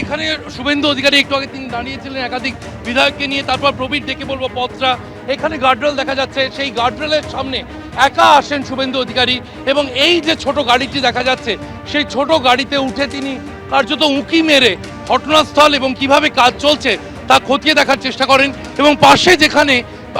এখানে শুভেন্দু অধিকারী একটু আগে তিনি দাঁড়িয়েছিলেন একাধিক বিধায়ককে নিয়ে, তারপর প্রবীর ডেকে বলবো পথরা, এখানে গার্ডরেল দেখা যাচ্ছে, সেই গার্ডরেলের সামনে একা আসেন শুভেন্দু অধিকারী এবং এই যে ছোট গাড়িটি দেখা যাচ্ছে সেই ছোট গাড়িতে উঠে তিনি কার্যত উঁকি মেরে ঘটনাস্থল এবং কিভাবে কাজ চলছে তা খতিয়ে দেখার চেষ্টা করেন। এবং পাশে যেখানে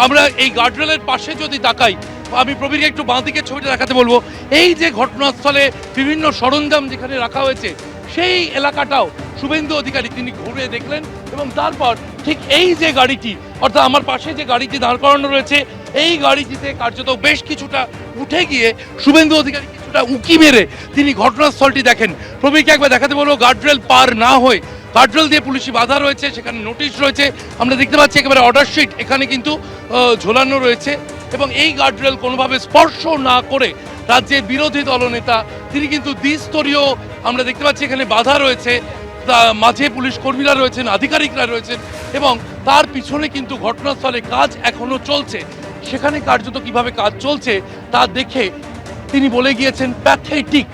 আমরা এই গার্ডরেলের পাশে যদি তাকাই, আমি প্রবীরকে একটু বাঁ দিকের ছবিটা দেখাতে বলবো, এই যে ঘটনাস্থলে বিভিন্ন সরঞ্জাম যেখানে রাখা হয়েছে সেই এলাকাটাও শুভেন্দু অধিকারী তিনি ঘুরে দেখলেন এবং তারপর ঠিক এই যে গাড়িটি, অর্থাৎ আমার পাশে যে গাড়িটি দাঁড় করানো রয়েছে এই গাড়িটিতে কার্যত বেশ কিছুটা উঠে গিয়ে শুভেন্দু অধিকারী কিছুটা উঁকি মেরে তিনি ঘটনাস্থলটি দেখেন। প্রবীরকে একবার দেখাতে বলবো, গার্ডরেল পার না হয়ে, গার্ডরেল দিয়ে পুলিশি বাধা রয়েছে, সেখানে নোটিশ রয়েছে, আমরা দেখতে পাচ্ছি একেবারে অর্ডার শিট এখানে কিন্তু ঝোলানো রয়েছে এবং এই গার্ডরেল কোনোভাবে স্পর্শ না করে রাজ্যের বিরোধী দলনেতা তিনি কিন্তু দ্বিস্তরীয়, আমরা দেখতে পাচ্ছি এখানে বাধা রয়েছে, মাঝে পুলিশ কর্মীরা রয়েছেন, আধিকারিকরা রয়েছেন এবং তার পিছনে কিন্তু ঘটনাস্থলে কাজ এখনো চলছে। সেখানে কার্যত কিভাবে কাজ চলছে তা দেখে তিনি বলে গিয়েছেন প্যাথেটিক।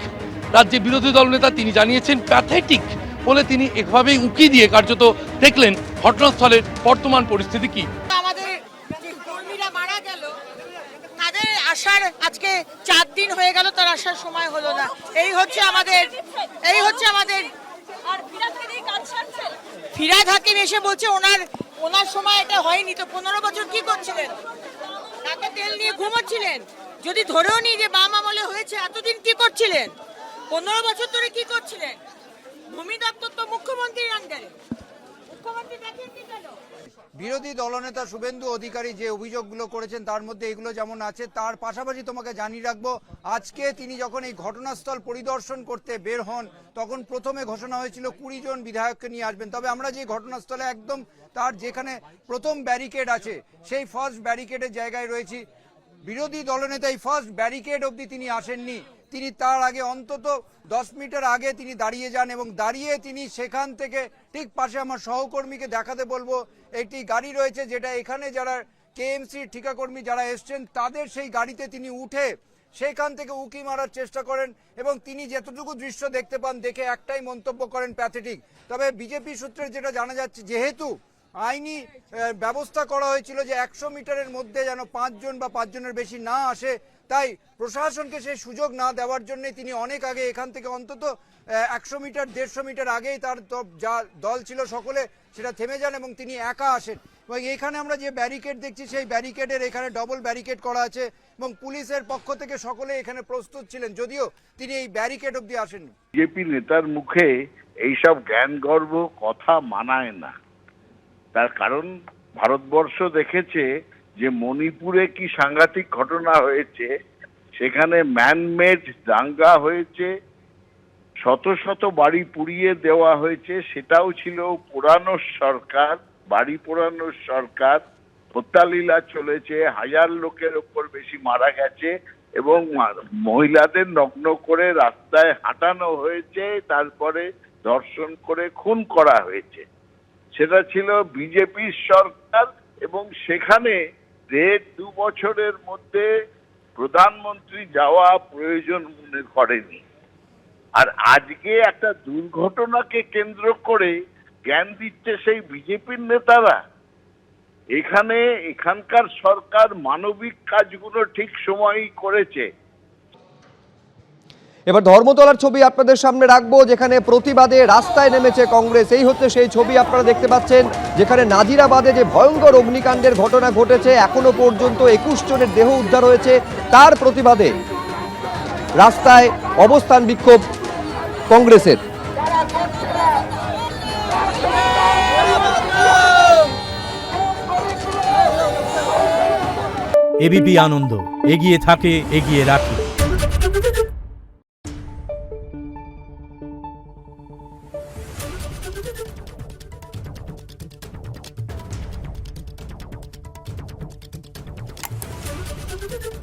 রাজ্যের বিরোধী দলনেতা তিনি জানিয়েছেন প্যাথেটিক বলে তিনি এভাবেই উঁকি দিয়ে কার্যত দেখলেন ঘটনাস্থলের বর্তমান পরিস্থিতি কি। আমাদের যে কর্মীরা মারা গেল তাদের আসার আজকে 4 দিন হয়ে গেল, তার আসার সময় হলো না। এই হচ্ছে আমাদের আর ফিরাদ হাকিম এসে বলছে ওনার সময় এটা হয়নি। তো 15 বছর কি করছিলেন? তাকে তেল নিয়ে ঘুমোচ্ছিলেন। যদি ধরেও নি যে বাম আমলে হয়েছে, এতদিন কি করছিলেন? 15 বছর ধরে কি করছিলেন? ভূমি দপ্তর তো মুখ্যমন্ত্রীর আন্ডারে, মুখ্যমন্ত্রী দেখেননি কেন? বিরোধী দলনেতা শুভেন্দু অধিকারী যে অভিযোগগুলো করেছেন তার মধ্যে এগুলো যেমন আছে, তার পাশাপাশি তোমাকে জানিয়ে রাখবো আজকে তিনি যখন এই ঘটনাস্থল পরিদর্শন করতে বের হন তখন প্রথমে ঘোষণা হয়েছিল 20 জন বিধায়ককে নিয়ে আসবেন। তবে আমরা যে ঘটনাস্থলে একদম তার যেখানে প্রথম ব্যারিকেড আছে সেই ফার্স্ট ব্যারিকেডের জায়গায় রয়েছি, বিরোধী দলনেতা এই ফার্স্ট ব্যারিকেড অবধি তিনি আসেননি। তিনি তার আগে অন্তত 10 মিটার আগে তিনি দাঁড়িয়ে যান এবং দাঁড়িয়ে তিনি সেখান থেকে ঠিক পাশে আমার সহকর্মীকে দেখাতে বলবো একটি গাড়ি রয়েছে যেটা এখানে যারা কেএমসি ঠিকাকর্মী যারা এসছেন তাদের সেই গাড়িতে তিনি উঠে সেখান থেকে উকি মারার চেষ্টা করেন এবং তিনি যতটুকু দৃশ্য দেখতে পান দেখে একটাই মন্তব্য করেন প্যাথেটিক। তবে বিজেপি সূত্রে যেটা জানা যাচ্ছে, যেহেতু আইনি ব্যবস্থা করা হয়েছিল যে 100 মিটারের মধ্যে যেন 5 জন বা 5 জনের বেশি না আসে, তাই প্রশাসনকে সেই সুযোগ না দেওয়ার জন্য তিনি অনেক আগে এখান থেকে অন্তত 100 মিটার 150 মিটার আগেই তার যা দল ছিল সকলে সেটা থেমে যান এবং তিনি একা আসেন। এবং এখানে আমরা যে ব্যারিকেড দেখছি সেই ব্যারিকেডের এখানে ডবল ব্যারিকেড করা আছে এবং পুলিশের পক্ষ থেকে সকলে এখানে প্রস্তুত ছিলেন, যদিও তিনি এই ব্যারিকেড অবধি আসেননি। বিজেপি নেতার মুখে এইসব জ্ঞানগর্ভ কথা মানায় না। তার কারণ ভারতবর্ষ দেখেছে যে মণিপুরে কি সাংঘাতিক ঘটনা হয়েছে, সেখানে ম্যানমেড দাঙ্গা হয়েছে, শত শত বাড়ি পুড়িয়ে দেওয়া হয়েছে, সেটাও ছিল পোড়ানোর সরকার, বাড়ি পোড়ানোর সরকার, হত্যালীলা চলেছে, 1000 লোকের ওপর বেশি মারা গেছে এবং মহিলাদের নগ্ন করে রাস্তায় হাঁটানো হয়েছে, তারপরে ধর্ষণ করে খুন করা হয়েছে। সেটা ছিল বিজেপির সরকার এবং সেখানে 1.5-2 বছরের মধ্যে প্রধানমন্ত্রী যাওয়া প্রয়োজন মনে করেনি। আর আজকে একটা দুর্ঘটনাকে কেন্দ্র করে জ্ঞান দিচ্ছে সেই বিজেপির নেতারা। এখানকার সরকার মানবিক কাজগুলো ঠিক সময়ই করেছে। এবার ধর্মতলার ছবি আপনাদের সামনে রাখবো, যেখানে প্রতিবাদে রাস্তায় নেমেছে কংগ্রেস। এই হচ্ছে সেই ছবি আপনারা দেখতে পাচ্ছেন, যেখানে নাজিরাবাদে যে ভয়ঙ্কর অগ্নিকাণ্ডের ঘটনা ঘটেছে, এখনো পর্যন্ত 21 জনের দেহ উদ্ধার হয়েছে, তার প্রতিবাদে রাস্তায় অবস্থান বিক্ষোভ কংগ্রেসের। এবিপি আনন্দ, এগিয়ে থাকে, এগিয়ে রাখে। Thank you.